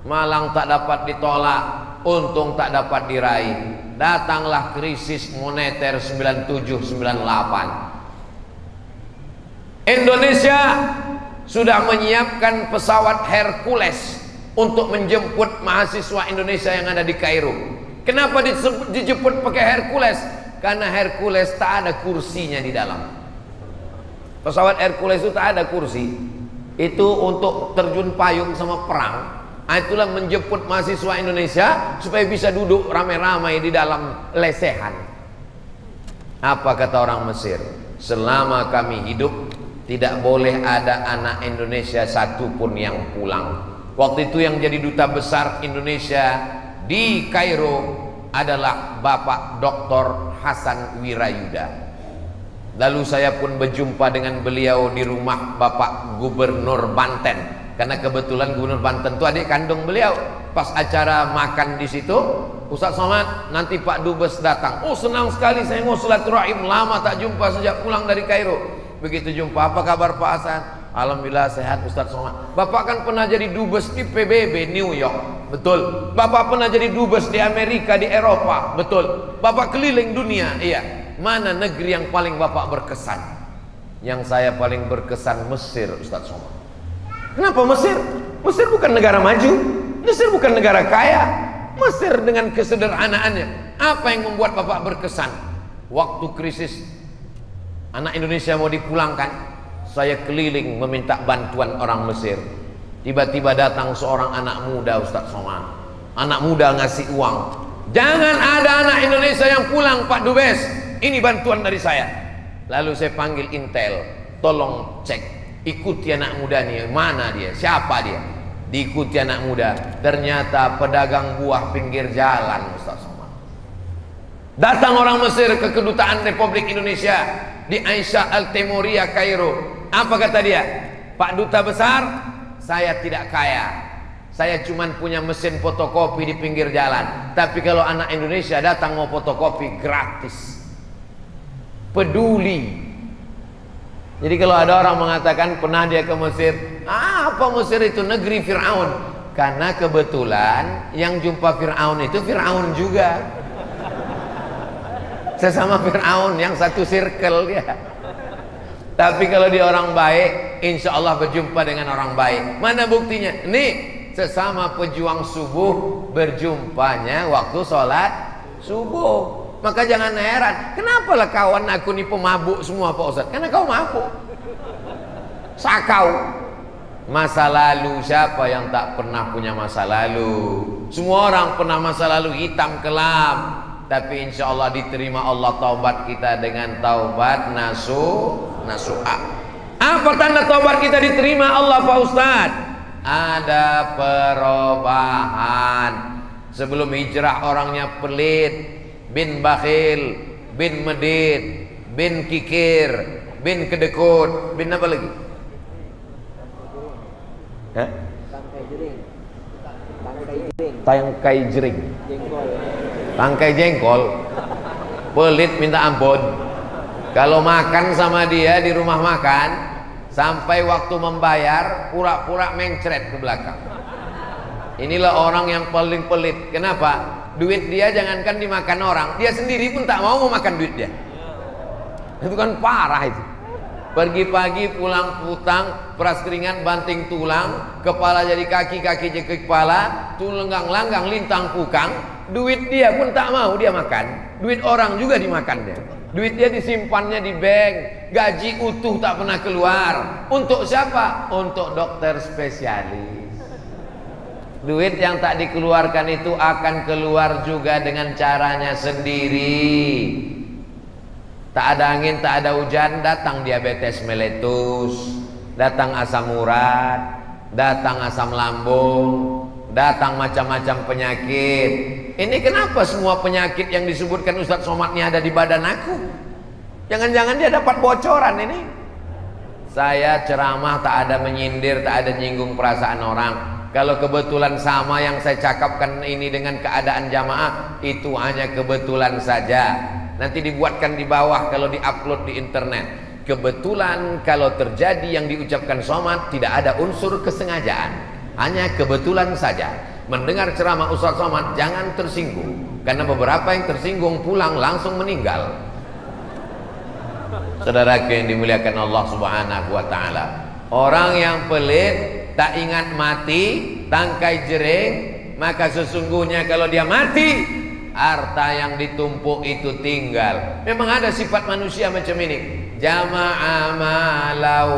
Malang tak dapat ditolak, untung tak dapat diraih. Datanglah krisis moneter 97-98. Indonesia sudah menyiapkan pesawat Hercules untuk menjemput mahasiswa Indonesia yang ada di Kairo. Kenapa dijemput pakai Hercules? Karena Hercules tak ada kursinya di dalam. Pesawat Hercules itu tak ada kursi. Itu untuk terjun payung sama perang. Itulah menjemput mahasiswa Indonesia supaya bisa duduk ramai-ramai di dalam lesehan. Apa kata orang Mesir? Selama kami hidup, tidak boleh ada anak Indonesia satupun yang pulang. Waktu itu yang jadi duta besar Indonesia di Kairo adalah Bapak Dr. Hasan Wirayuda. Lalu saya pun berjumpa dengan beliau di rumah Bapak Gubernur Banten. Karena kebetulan Gubernur Banten itu adik kandung beliau. Pas acara makan di situ, Ustaz Somad, nanti Pak Dubes datang. Oh senang sekali, saya mau silaturahim, lama tak jumpa sejak pulang dari Kairo. Begitu jumpa, apa kabar Pak Hasan? Alhamdulillah sehat Ustaz Somad. Bapak kan pernah jadi Dubes di PBB New York. Betul. Bapak pernah jadi Dubes di Amerika, di Eropa. Betul. Bapak keliling dunia. Iya. Mana negeri yang paling Bapak berkesan? Yang saya paling berkesan Mesir, Ustaz Somad. Kenapa Mesir? Mesir bukan negara maju, Mesir bukan negara kaya. Mesir dengan kesederhanaannya. Apa yang membuat Bapak berkesan? Waktu krisis anak Indonesia mau dipulangkan, saya keliling meminta bantuan orang Mesir. Tiba-tiba datang seorang anak muda, Ustaz Somad. Anak muda ngasih uang. Jangan ada anak Indonesia yang pulang Pak Dubes. Ini bantuan dari saya. Lalu saya panggil Intel, tolong cek. Ikuti anak muda nih, mana dia, siapa dia? Diikuti anak muda, ternyata pedagang buah pinggir jalan, Ustaz Somad. Datang orang Mesir ke kedutaan Republik Indonesia di Aisyah Al-Timuriyah, Kairo. Apa kata dia? Pak Duta Besar, saya tidak kaya, saya cuma punya mesin fotokopi di pinggir jalan. Tapi kalau anak Indonesia datang mau fotokopi, gratis. Peduli. Jadi kalau ada orang mengatakan pernah dia ke Mesir, apa Mesir itu? Negeri Fir'aun. Karena kebetulan yang jumpa Fir'aun itu Fir'aun juga. Sesama Fir'aun, yang satu circle dia. Tapi kalau dia orang baik, insya Allah berjumpa dengan orang baik. Mana buktinya? Nih, sesama pejuang subuh berjumpanya waktu sholat subuh. Maka jangan heran, kenapalah kawan aku nih pemabuk semua Pak Ustaz? Karena kau mabuk. Sakau. Masa lalu, siapa yang tak pernah punya masa lalu? Semua orang pernah masa lalu hitam kelam. Tapi insya Allah diterima Allah taubat kita dengan taubat nasuha. Apa tanda taubat kita diterima Allah Pak Ustaz? Ada perubahan. Sebelum hijrah orangnya pelit, bin bakhil, bin medit, bin kikir, bin kedekut, bin apa lagi? Hah? Tangkai jering. Tangkai jengkol. Pelit minta ampun. Kalau makan sama dia di rumah makan, sampai waktu membayar pura-pura mencret ke belakang. Inilah orang yang paling pelit. Kenapa? Duit dia jangankan dimakan orang, dia sendiri pun tak mau makan duit dia. Itu kan parah itu. Pergi pagi pulang putang, peras keringat banting tulang, kepala jadi kaki, kaki jadi kepala, tulang langgang lintang pukang. Duit dia pun tak mau dia makan. Duit orang juga dimakan dia. Duit dia disimpannya di bank, gaji utuh tak pernah keluar. Untuk siapa? Untuk dokter spesialis. Duit yang tak dikeluarkan itu akan keluar juga dengan caranya sendiri. Tak ada angin, tak ada hujan, datang diabetes meletus, datang asam urat, datang asam lambung, datang macam-macam penyakit. Ini kenapa semua penyakit yang disebutkan Ustadz Somad ini ada di badan aku? Jangan-jangan dia dapat bocoran ini. Saya ceramah tak ada menyindir, tak ada nyinggung perasaan orang. Kalau kebetulan sama yang saya cakapkan ini dengan keadaan jamaah, itu hanya kebetulan saja. Nanti dibuatkan di bawah kalau diupload di internet. Kebetulan kalau terjadi yang diucapkan Somad tidak ada unsur kesengajaan, hanya kebetulan saja. Mendengar ceramah Ustaz Somad jangan tersinggung, karena beberapa yang tersinggung pulang langsung meninggal. Saudaraku yang dimuliakan Allah Subhanahu wa taala, orang yang pelit, tak ingat mati, tangkai jering, maka sesungguhnya kalau dia mati, harta yang ditumpuk itu tinggal. Memang ada sifat manusia macam ini. Jama'a malau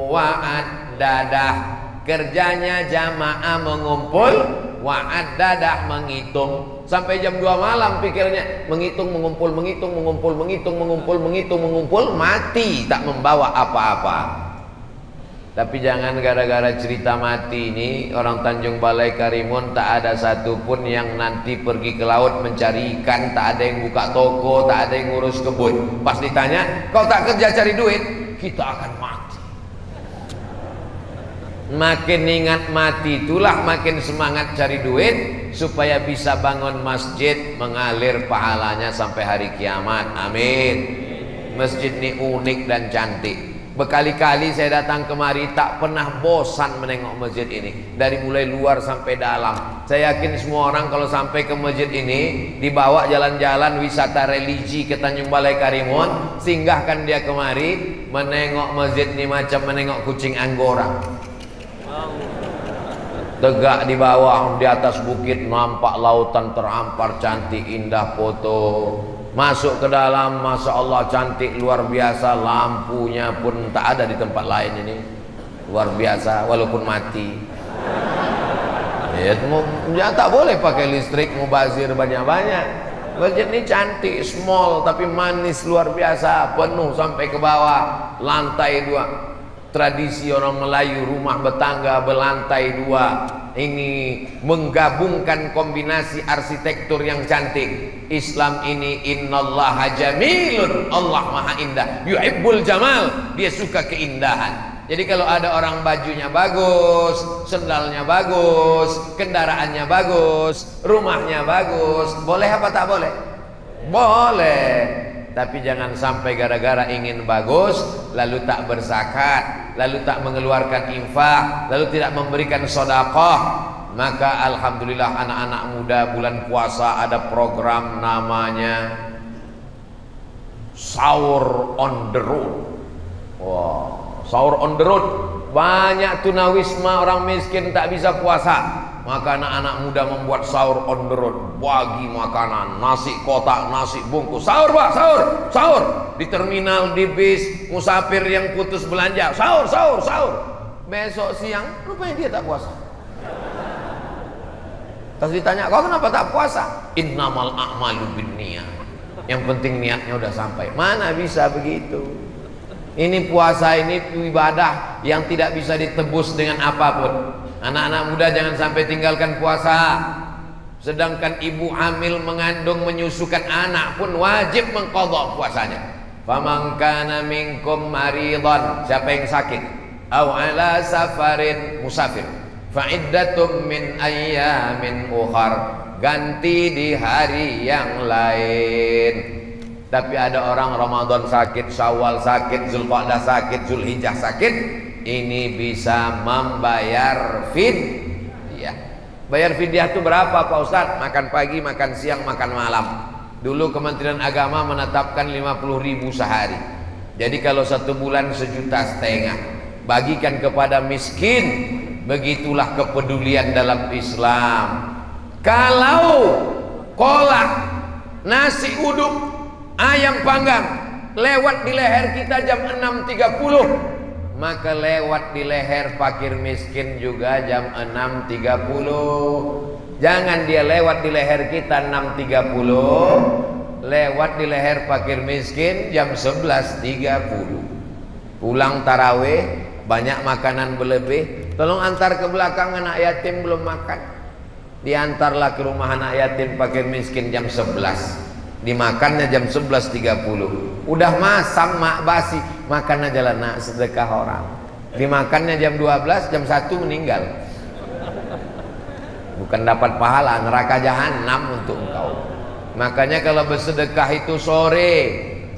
wa'ad-dadah. Kerjanya jamaah mengumpul, wa'ad-dadah menghitung. Sampai jam 2 malam pikirnya menghitung, mengumpul, menghitung, mengumpul, menghitung, mengumpul, menghitung, mengumpul, mati tak membawa apa-apa. Tapi jangan gara-gara cerita mati ini orang Tanjung Balai Karimun tak ada satupun yang nanti pergi ke laut mencari ikan, tak ada yang buka toko, tak ada yang ngurus kebun. Pas ditanya, kau tak kerja cari duit? Kita akan mati. Makin ingat mati itulah makin semangat cari duit supaya bisa bangun masjid mengalir pahalanya sampai hari kiamat. Amin. Masjid ini unik dan cantik. Berkali-kali saya datang kemari tak pernah bosan menengok masjid ini, dari mulai luar sampai dalam. Saya yakin semua orang kalau sampai ke masjid ini dibawa jalan-jalan wisata religi ke Tanjung Balai Karimun, singgahkan dia kemari, menengok masjid ini macam menengok kucing Anggora. Tegak di bawah, di atas bukit nampak lautan terampar cantik indah foto. Masuk ke dalam, Masya Allah cantik luar biasa, lampunya pun tak ada di tempat lain ini. Luar biasa walaupun mati. Ya tak boleh pakai listrik, mubazir banyak-banyak. Masjid ini cantik, small tapi manis luar biasa, penuh sampai ke bawah, lantai 2. Tradisi orang Melayu, rumah bertangga berlantai 2. ini menggabungkan kombinasi arsitektur yang cantik. Islam ini innallaha jamilun, Allah maha indah, yuhibbul jamal, dia suka keindahan. Jadi kalau ada orang bajunya bagus, sendalnya bagus, kendaraannya bagus, rumahnya bagus, boleh apa tak boleh? Boleh. Tapi jangan sampai gara-gara ingin bagus lalu tak berzakat, lalu tak mengeluarkan infak, lalu tidak memberikan sedekah. Maka alhamdulillah anak-anak muda bulan puasa ada program namanya Sahur on the Road. Wow, Sahur on the Road. Banyak tunawisma, orang miskin tak bisa puasa, maka anak-anak muda membuat sahur on the road, bagi makanan, nasi kotak, nasi bungkus, sahur pak, sahur, sahur di terminal, di bis, musafir yang putus belanja, sahur, sahur, sahur. Besok siang rupanya dia tak puasa. Terus ditanya, kau kenapa tak puasa? Innamal a'malu binniyat. Yang penting niatnya udah sampai. Mana bisa begitu? Ini puasa, ini ibadah yang tidak bisa ditebus dengan apapun. Anak-anak muda jangan sampai tinggalkan puasa. Sedangkan ibu hamil, mengandung, menyusukan anak pun wajib mengqadha puasanya. Faman kana minkum maridan, siapa yang sakit, au ala safarin, musafir, fa iddatum min ayyamin ukhar, ganti di hari yang lain. Tapi ada orang Ramadan sakit, Syawal sakit, Zulqa'dah sakit, Zulhijjah sakit, ini bisa membayar fidyah. Bayar fidyah itu berapa Pak Ustadz? Makan pagi, makan siang, makan malam. Dulu Kementerian Agama menetapkan 50.000 sehari. Jadi kalau 1 bulan 1,5 juta, bagikan kepada miskin. Begitulah kepedulian dalam Islam. Kalau kolak, nasi uduk, ayam panggang lewat di leher kita jam 6.30, maka lewat di leher fakir miskin juga jam 6.30. Jangan dia lewat di leher kita 6.30, lewat di leher fakir miskin jam 11.30. Pulang tarawih, banyak makanan berlebih, tolong antar ke belakang, anak yatim belum makan. Diantarlah ke rumah anak yatim fakir miskin jam 11. Dimakannya jam 11.30. Udah masam, mak basi, makan aja lah nak, sedekah orang. Dimakannya jam 12, jam 1 meninggal. Bukan dapat pahala, neraka jahanam untuk engkau. Makanya kalau bersedekah itu sore.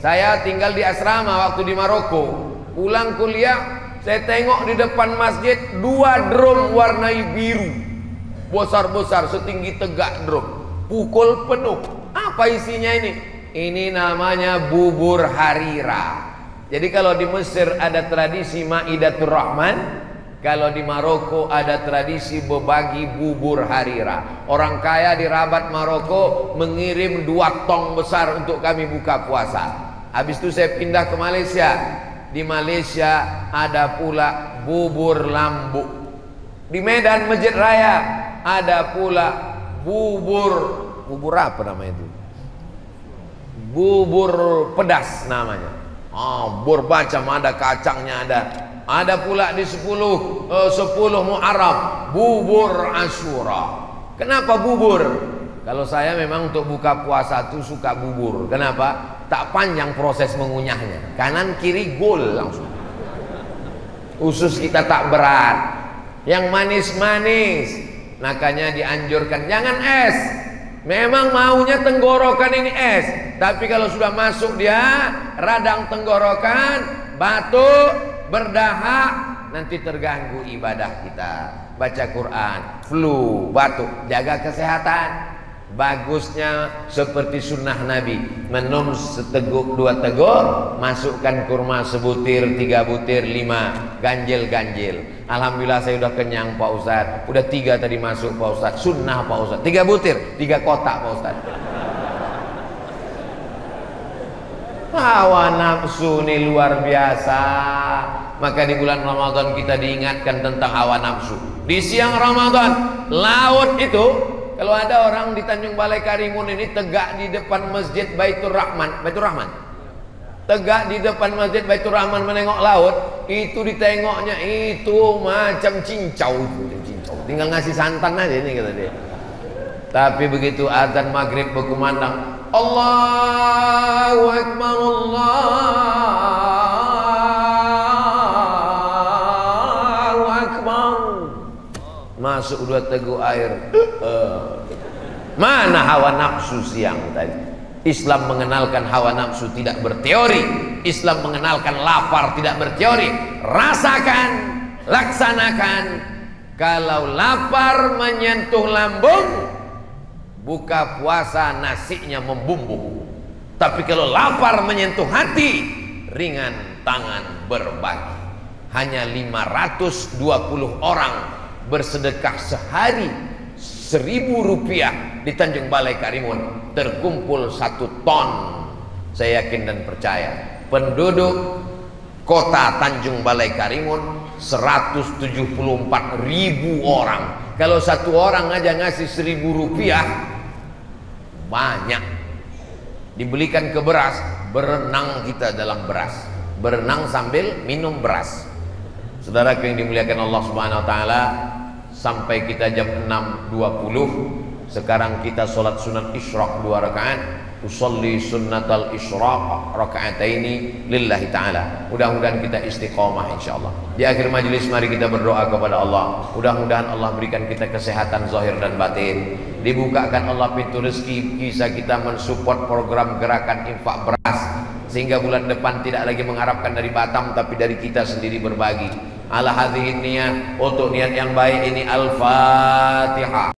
Saya tinggal di asrama waktu di Maroko. Pulang kuliah, saya tengok di depan masjid 2 drum warna biru, besar-besar, setinggi tegak drum, pukul penuh. Apa isinya ini? Ini namanya bubur harira. Jadi kalau di Mesir ada tradisi Maidatur Rahman, kalau di Maroko ada tradisi berbagi bubur harira. Orang kaya di Rabat Maroko mengirim 2 tong besar untuk kami buka puasa. Habis itu saya pindah ke Malaysia. Di Malaysia ada pula bubur lambu. Di Medan Masjid Raya ada pula bubur apa namanya itu? Bubur pedas namanya. Bubur macam, ada kacangnya, ada pula di 10 Muharram bubur Asyura. Kenapa bubur? Kalau saya memang untuk buka puasa tuh suka bubur. Kenapa? Tak panjang proses mengunyahnya, kanan kiri gol langsung. Usus kita tak berat, yang manis-manis. Makanya dianjurkan jangan es. Memang maunya tenggorokan ini es, tapi kalau sudah masuk dia radang tenggorokan, batuk, berdahak, nanti terganggu ibadah kita. Baca Quran, flu, batuk, jaga kesehatan. Bagusnya seperti sunnah Nabi, minum seteguk 2 teguk, masukkan kurma sebutir, 3 butir, 5, ganjil. Alhamdulillah saya udah kenyang Pak Ustadz. Udah 3 tadi masuk Pak Ustadz. Sunnah Pak Ustadz, 3 butir, 3 kotak Pak Ustadz. Hawa nafsu ini luar biasa. Maka di bulan Ramadan kita diingatkan tentang hawa nafsu. Di siang Ramadan, laut itu, kalau ada orang di Tanjung Balai Karimun ini tegak di depan Masjid Baitur Rahman, tegak di depan Masjid Baitur Rahman menengok laut, itu ditengoknya itu macam cincau, tinggal ngasih santan aja ini kata dia. Tapi begitu azan maghrib berkumandang, Allahu Akbar, Allahu Akbar, masuk 2 teguk air. Mana hawa nafsu siang tadi? Islam mengenalkan hawa nafsu tidak berteori. Islam mengenalkan lapar tidak berteori. Rasakan, laksanakan. Kalau lapar menyentuh lambung, buka puasa nasinya membumbu. Tapi kalau lapar menyentuh hati, ringan tangan berbagi. Hanya 520 orang bersedekah sehari 1.000 rupiah di Tanjung Balai Karimun, terkumpul 1 ton. Saya yakin dan percaya penduduk kota Tanjung Balai Karimun 174.000 orang. Kalau 1 orang aja ngasih 1.000 rupiah, banyak. Dibelikan ke beras, berenang kita dalam beras, berenang sambil minum beras. Saudaraku yang dimuliakan Allah Subhanahu wa taala, sampai kita jam 6.20. Sekarang kita sholat sunat isyraq 2 rakaat. Usolli sunnatal isyraq raka'ataini lillahi ta'ala. Mudah-mudahan kita istiqomah insyaallah. Di akhir majelis mari kita berdoa kepada Allah. Mudah-mudahan Allah berikan kita kesehatan zahir dan batin. Dibukakan Allah pintu rezeki, bisa kita mensupport program gerakan infak beras, sehingga bulan depan tidak lagi mengharapkan dari Batam tapi dari kita sendiri berbagi. Ala hadhihi niyat, untuk niat yang baik ini, Al-Fatihah.